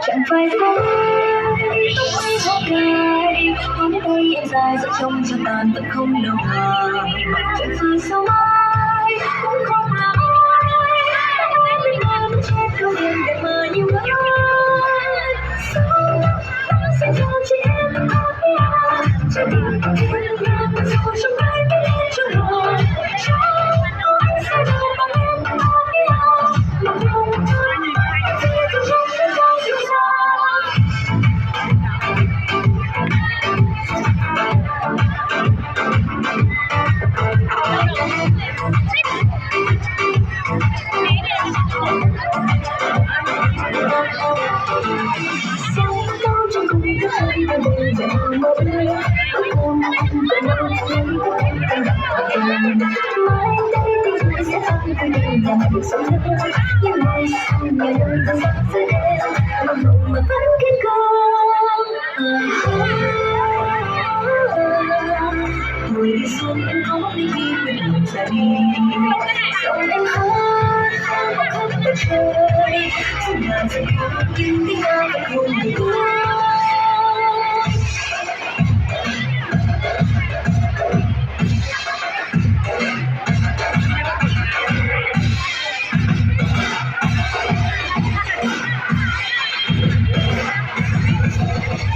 chẳng phải không không ngày hôm nay em dài dặn trong cho tàn vẫn không đâu ngờ chẳng phải sao mai cũng không là ai biết em chết không em để mà như vậy sao ta sẽ cho chị em có nhau chỉ vì em là sao trong ai biết em trong lòng anh sẽ đâu bằng em có nhau mà không vì tôi không thể giao dịu dàng sống cao trong cùng cái hơi bên đời về một nơi không có đâu nhưng có em tình mai đây thì tôi sẽ không thể nhìn nhận được sống nữa nhưng ngày sau nhiều nơi tôi sắp sẽ đến mà mộng mà vẫn kiên cường người đi xuống em có đi khi quyết định ra đi dòng em hát khóc ở trời trong nhà sẽ không kín tiếng ca vẫn không được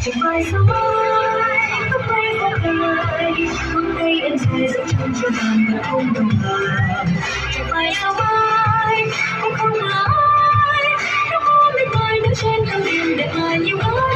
chẳng phải sao mai tóc bay không cười hôm nay em dài dặn trong cho tàn và không đồng ngờ chẳng phải sao mai cũng không là ai nó có bên ngoài đứng trên con thuyền để mà nhiều ai